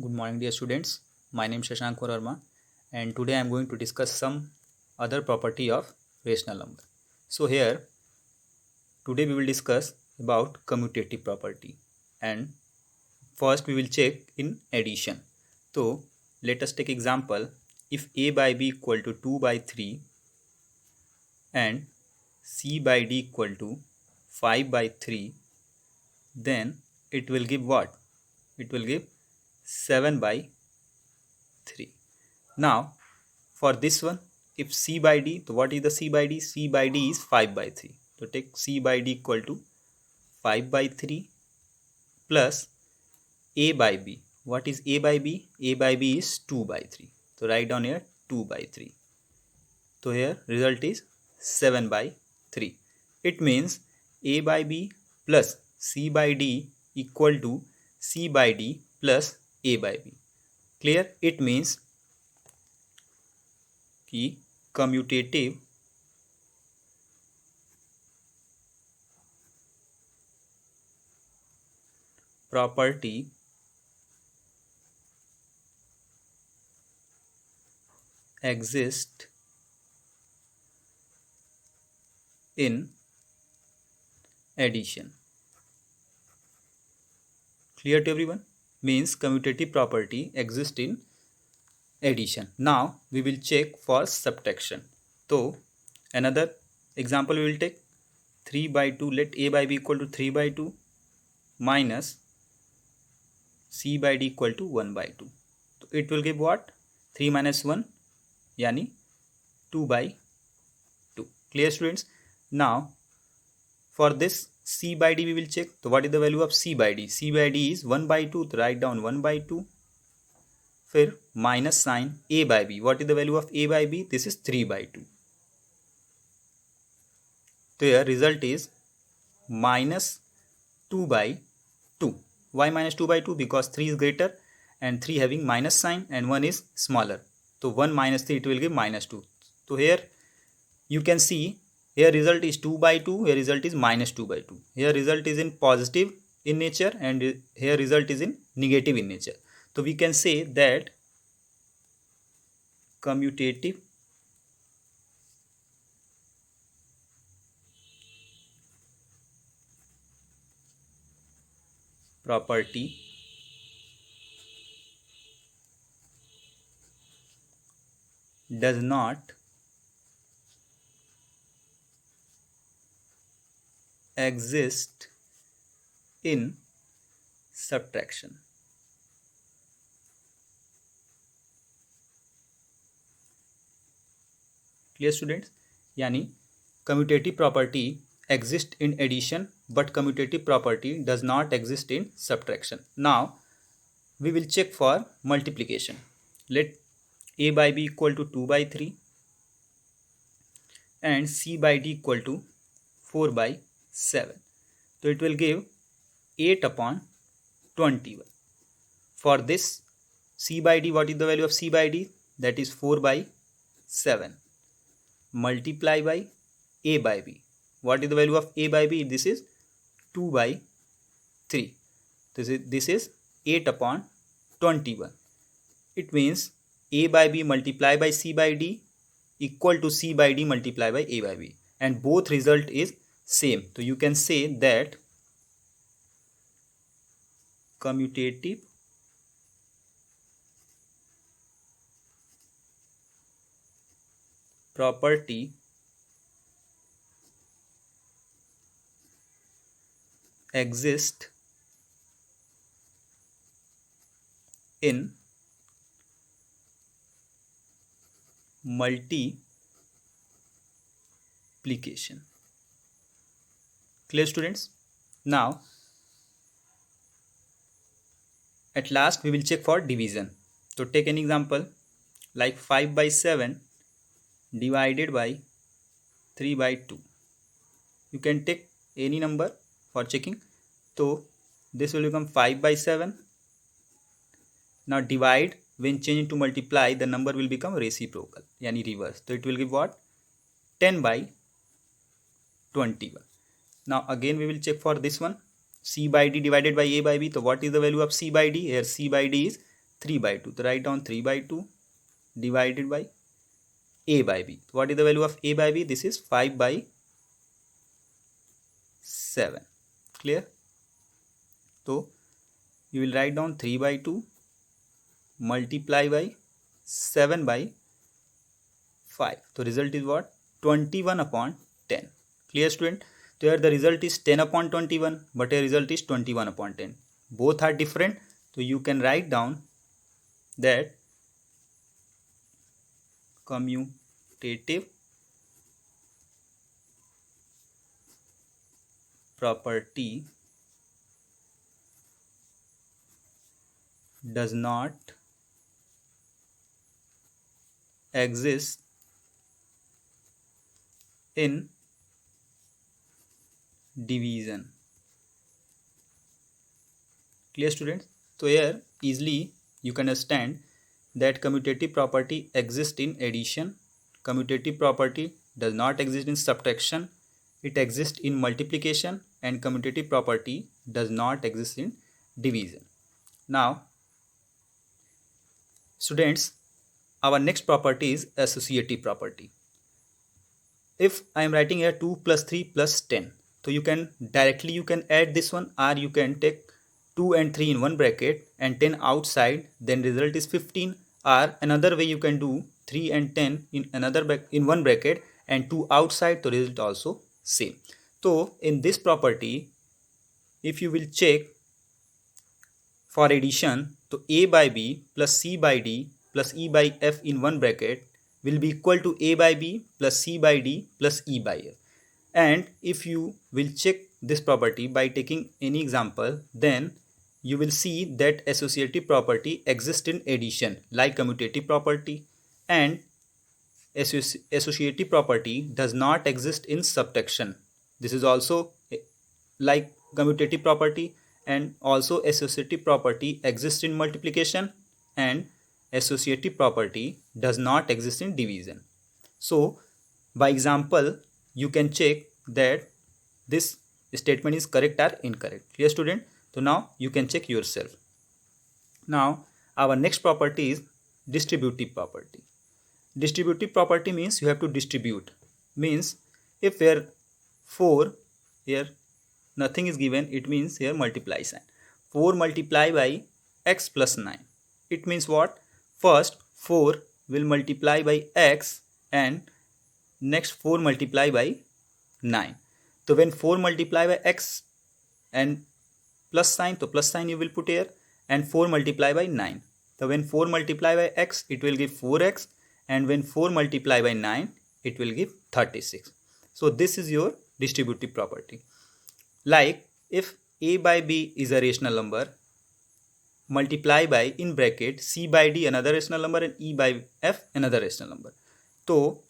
Good morning, dear students. My name is Shashank Verma, and today I am going to discuss some other property of rational number. So here, today we will discuss about commutative property, and first we will check in addition. So let us take example. If a by b equal to 2 by 3 and c by d equal to 5 by 3, then it will give what? It will give 7 by 3. Now for this one, if c by d, so what is the c by d? C by d is 5 by 3. So take c by d equal to 5 by 3 plus a by b. What is a by b? A by b is 2 by 3. So write down here 2 by 3. So here result is 7 by 3. It means a by b plus c by d equal to c by d plus a by b. Clear? It means कि commutative property exists in addition. Clear to everyone? Means commutative property exists in addition. Now we will check for subtraction. So another example we will take 3 by 2. Let a by b equal to 3 by 2 minus c by d equal to 1 by 2. So it will give what? 3 minus 1 yani 2 by 2. Clear students? Now for this c by d we will check. So what is the value of c by d? C by d is 1 by 2. So write down 1 by 2. फिर minus sign a by b. What is the value of a by b? This is 3 by 2. So here result is minus 2 by 2. Why minus 2 by 2? Because 3 is greater and 3 having minus sign and 1 is smaller. So 1 minus 3 it will give minus 2. So here you can see here result is 2 by 2. Here result is minus 2 by 2. Here result is in positive in nature and here result is in negative in nature. So we can say that commutative property does not exist in subtraction. Clear students? यानी commutative property exists in addition but commutative property does not exist in subtraction. Now we will check for multiplication. Let a by b equal to 2 by 3 and c by d equal to 4 by 7. So it will give 8 upon 21. For this c by d, what is the value of c by d? That is 4 by 7. Multiply by a by b. What is the value of a by b? This is 2 by 3. This is 8 upon 21. It means a by b multiplied by c by d equal to c by d multiplied by a by b, and both result is same. So you can say that commutative property exists in multiplication. Clear students? Now at last we will check for division. So take an example like 5 by 7 divided by 3 by 2. You can take any number for checking. So this will become 5 by 7. Now divide, when change into multiply, the number will become reciprocal, yani reverse. So it will give what? 10 by 21. Now again we will check for this one. C by d divided by a by b. So what is the value of c by d? Here c by d is 3 by 2. So write down 3 by 2 divided by a by b. What is the value of a by b? This is 5 by 7. Clear? So you will write down 3 by 2 multiply by 7 by 5. So result is what? 21 upon 10. Clear, student? So here the result is 10 upon 21, but here result is 21 upon 10. Both are different. So you can write down that commutative property does not exist in division. Clear, students? So here easily you can understand that commutative property exists in addition, commutative property does not exist in subtraction, it exists in multiplication, and commutative property does not exist in division. Now students, our next property is associative property. If I am writing here 2 plus 3 plus 10, so you can directly add this one, or you can take 2 and 3 in one bracket and 10 outside, then result is 15. Or another way you can do 3 and 10 in one bracket and 2 outside, the result also same. So in this property, if you will check for addition, so a by b plus c by d plus e by f in one bracket will be equal to a by b plus c by d plus e by f. And if you will check this property by taking any example, then you will see that associative property exists in addition like commutative property, and associative property does not exist in subtraction. This is also like commutative property, and also associative property exists in multiplication, and associative property does not exist in division. So by example you can check that this statement is correct or incorrect. Clear, student? So now you can check yourself. Now our next property is distributive property. Distributive property means you have to distribute. Means if here 4, here nothing is given, it means here multiply sign. 4 multiply by x plus 9. It means what? First 4 will multiply by x and next 4 multiply by 9. So when 4 multiply by x and plus sign, so plus sign you will put here, and 4 multiply by 9. So when 4 multiply by x, it will give 4x, and when 4 multiply by 9, it will give 36. So this is your distributive property. Like if a by b is a rational number, multiply by in bracket c by d another rational number and e by f another rational number. So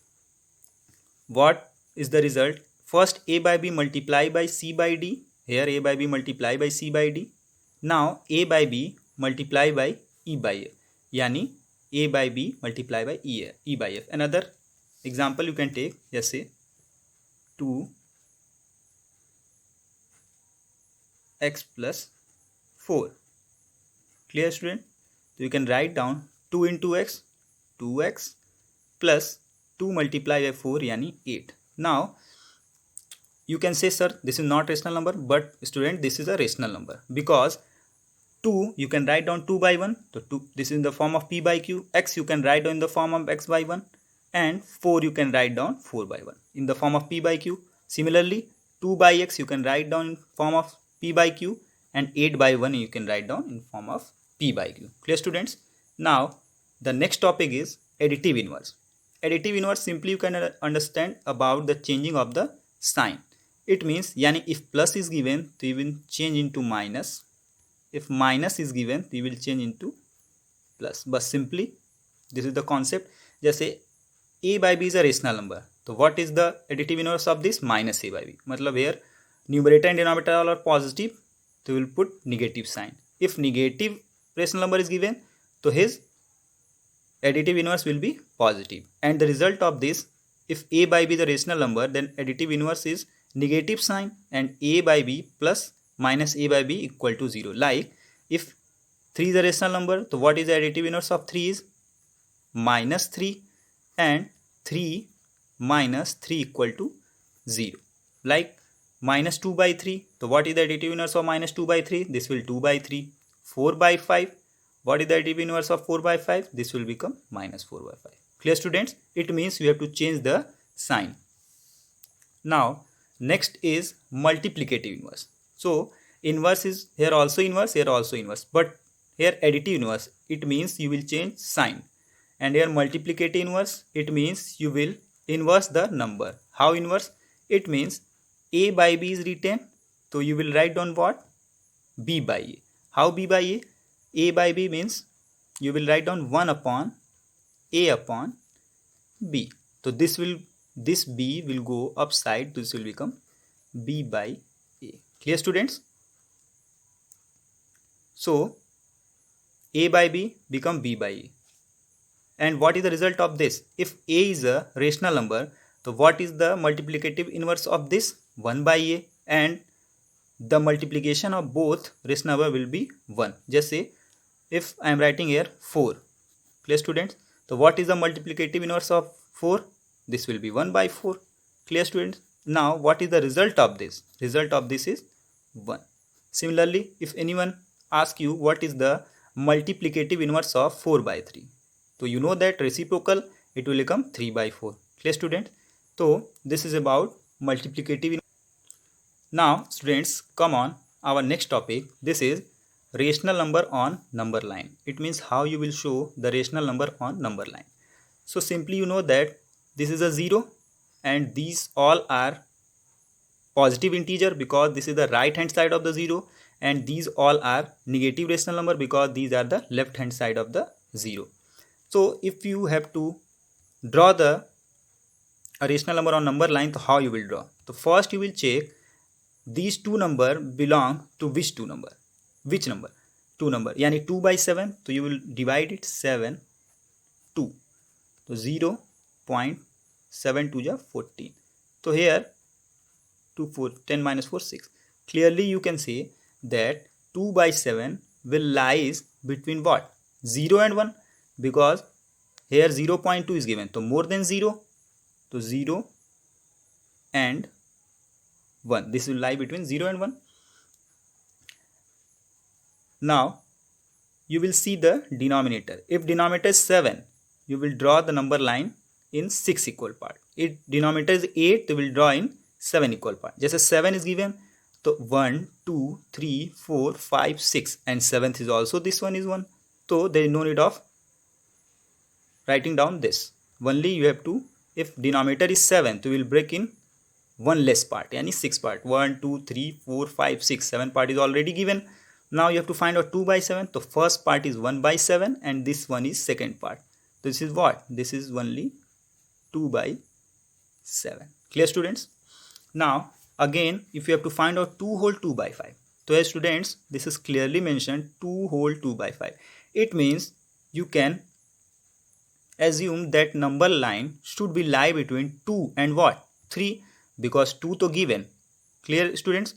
what is the result? First a by b multiply by c by d. Here a by b multiply by c by d. Now a by b multiply by e by f. Yani a by b multiply by e by f. Another example you can take, just say 2 x plus 4. Clear, student? So you can write down 2 into x, 2x plus 2 multiply by 4 yani 8. Now you can say, sir, this is not rational number, but student, this is a rational number, because 2 you can write down 2 by 1, so 2, this is in the form of p by q. X you can write down in the form of x by 1, and 4 you can write down 4 by 1 in the form of p by q. Similarly 2 by x you can write down in form of p by q, and 8 by 1 you can write down in form of p by q. Clear, students? Now the next topic is additive inverse. Additive inverse, simply you can understand about the changing of the sign. It means yani if plus is given, so you will change into minus. If minus is given, you will change into plus. But simply this is the concept. Just say a by b is a rational number. So what is the additive inverse of this? Minus a by b. Matlab here numerator and denominator all are positive, so we will put negative sign. If negative rational number is given, so his additive inverse will be positive. And the result of this, if a by b is a rational number, then additive inverse is negative sign, and a by b plus minus a by b equal to 0. Like if 3 is a rational number. So what is the additive inverse of 3 is minus 3, and 3 minus 3 equal to 0. Like minus 2 by 3. So what is the additive inverse of minus 2 by 3? This will 2 by 3. 4 by 5. What is the additive inverse of 4 by 5? This will become minus 4 by 5. Clear, students? It means you have to change the sign. Now next is multiplicative inverse. So inverse is here also inverse, here also inverse, but here additive inverse, it means you will change sign. And here multiplicative inverse, it means you will inverse the number. How inverse? It means A by B is written, so you will write down what? B by A. How B by A? A by B means you will write down 1 upon A upon B. So this B will go upside, this will become B by A. Clear, students? So A by B become B by A. And what is the result of this? If A is a rational number, so what is the multiplicative inverse of this? 1 by A, and the multiplication of both rational number will be 1. Just say if I am writing here 4. Clear, students? So what is the multiplicative inverse of 4? This will be 1 by 4. Clear, students? Now what is the result of this? Result of this is 1. Similarly, if anyone asks you what is the multiplicative inverse of 4 by 3, so you know that reciprocal, it will become 3 by 4. Clear, student? So this is about multiplicative. Now students, come on our next topic. This is rational number on number line. It means how you will show the rational number on number line. So simply you know that this is a 0 and these all are positive integer because this is the right hand side of the 0, and these all are negative rational number because these are the left hand side of the 0. So if you have to draw a rational number on number line, so how you will draw? So first you will check these two number belong to which two number? Which number? 2 number. Yani 2 by 7. So you will divide it 7, 2. So 0.7 to 14. So here 2, 4, 10 minus 4, 6. Clearly you can say that 2 by 7 will lies between what? 0 and 1. Because here 0.2 is given, so more than 0, so 0 and 1, this will lie between 0 and 1. Now you will see the denominator. If denominator is 7, you will draw the number line in 6 equal part. If denominator is 8, you will draw in 7 equal part. Just as 7 is given, so 1, 2, 3, 4, 5, 6, and 7th is also, this one is 1. So there is no need of writing down this. Only you have to, if denominator is 7, so you will break in one less part, yani 6 part. 1, 2, 3, 4, 5, 6, 7 part is already given. Now you have to find out 2 by 7. So first part is 1 by 7 and this one is second part. This is what? This is only 2 by 7. Clear, students? Now again, if you have to find out 2 whole 2 by 5. So as students, this is clearly mentioned 2 whole 2 by 5. It means you can assume that number line should be lie between 2 and what? 3, because 2 to given. Clear, students?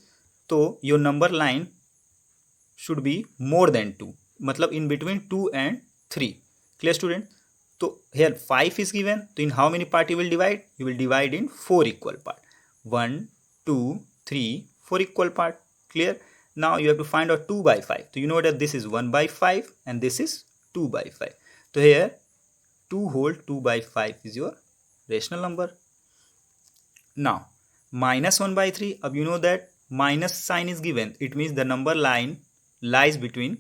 So your number line should be more than 2. Matlab in between 2 and 3. Clear, student? So here 5 is given. So in how many part you will divide? You will divide in 4 equal part. 1, 2, 3, 4 equal part. Clear? Now you have to find out 2 by 5. So you know that this is 1 by 5 and this is 2 by 5. So here 2 whole 2 by 5 is your rational number. Now minus 1 by 3. अब you know that minus sign is given. It means the number line lies between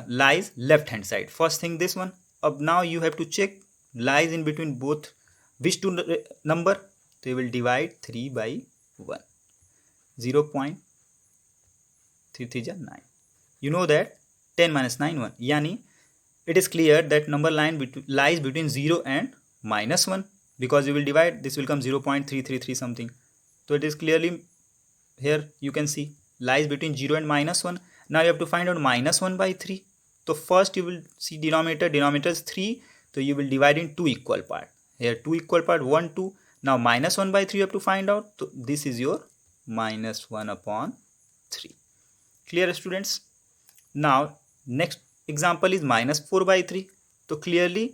lies left hand side. First thing this one. अब now you have to check lies in between both which two number. So you will divide 3 by 1. 0.33 is 9. You know that 10 minus 9 1. Yani it is clear that number line lies between 0 and minus 1, because you will divide, this will come 0.333 something. So it is clearly here you can see lies between 0 and minus 1. Now you have to find out minus 1 by 3. So first you will see denominator is 3. So you will divide in 2 equal part. Here 2 equal part 1, 2. Now minus 1 by 3 you have to find out. So this is your minus 1 upon 3. Clear, students? Now next example is minus 4 by 3. So clearly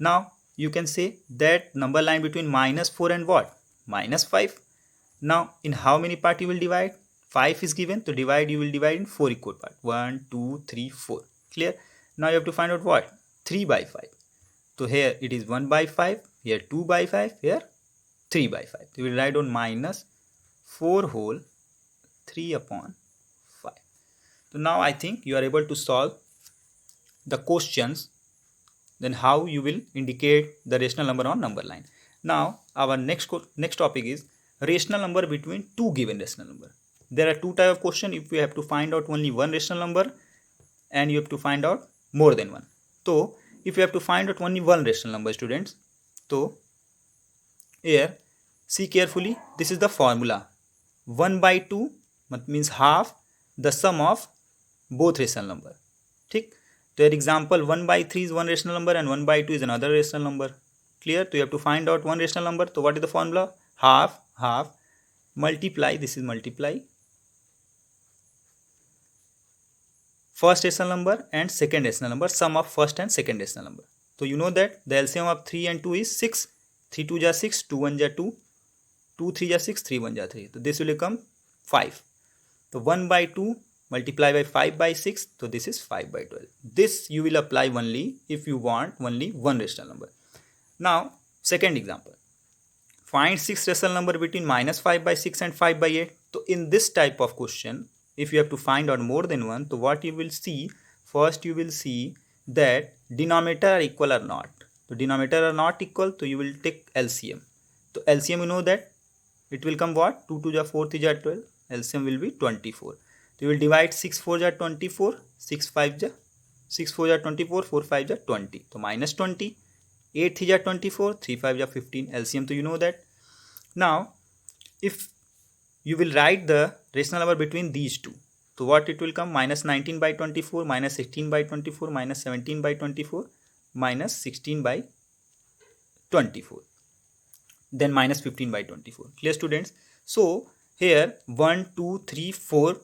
now you can say that number line between minus 4 and what? Minus 5. Now in how many part you will divide? 5 is given, to divide you will divide in 4 equal part. 1, 2, 3, 4. Clear? Now you have to find out what? 3 by 5. So here it is 1 by 5, here 2 by 5, here 3 by 5. You will write on minus 4 whole 3 upon 5. So now I think you are able to solve the questions. Then how you will indicate the rational number on number line. Now our next topic is rational number between two given rational number. There are two types of question. If you have to find out only one rational number and you have to find out more than one. So if you have to find out only one rational number, students, so here see carefully, this is the formula. 1 by 2 means half the sum of both rational number. ठीक? तो example 1 by 3 is one rational number and 1 by 2 is another rational number. Clear? So you have to find out one rational number. So what is the formula? Half multiply, this is multiply first rational number and second rational number, sum of first and second rational number. So you know that the LCM of 3 and 2 is 6. 3 2 ja 6, 2 1 ja 2, 2 3 ja 6, 3 1 ja 3. So this will become 5. So 1 by 2 multiply by 5 by 6. So this is 5 by 12. This you will apply only if you want only one rational number. Now second example. Find 6 rational number between minus 5 by 6 and 5 by 8. So in this type of question, if you have to find out more than one, so what you will see, first you will see that denominator are equal or not. So denominator are not equal, so you will take LCM. So LCM, you know that it will come what? 2 2 ja 4 3 ja 12. LCM will be 24. So you will divide 6 4 ja 24, 6 5 ja 6 4 ja 24, 4 5 ja 20. So minus 20, 8 3 ja 24, 3 5 ja 15. LCM, so you know that. Now if you will write the rational number between these two, so what it will come? Minus 19 by 24, minus 16 by 24, minus 17 by 24, minus 16 by 24, then minus 15 by 24. Clear, students? So here 1 2 3 4,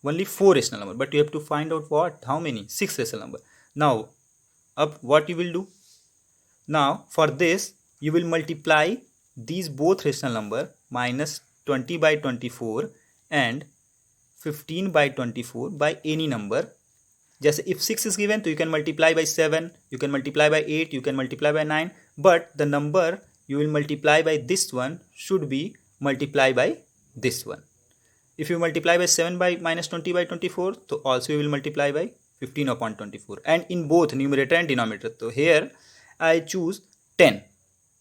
only 4 rational number, but you have to find out what? How many? 6 rational number. Now up what you will do? Now for this you will multiply these both rational number, minus 20 by 24 and 15 by 24 by any number. Just if 6 is given, so you can multiply by 7, you can multiply by 8, you can multiply by 9, but the number you will multiply by this one should be multiplied by this one. If you multiply by 7 by minus 20 by 24, so also you will multiply by 15 upon 24, and in both numerator and denominator. So here I choose 10.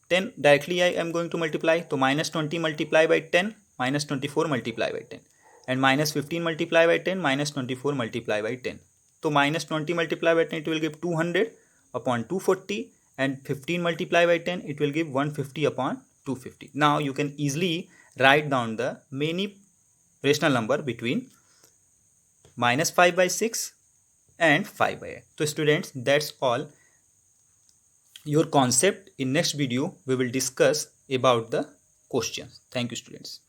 10 directly I am going to multiply. So minus 20 multiply by 10, minus 24 multiply by 10, and minus 15 multiply by 10, minus 24 multiply by 10. So minus 20 multiply by 10, it will give 200 upon 240, and 15 multiply by 10, it will give 150 upon 250. Now you can easily write down the many rational number between minus 5 by 6 and 5 by 8. So students, that's all your concept. In next video we will discuss about the questions. Thank you, students.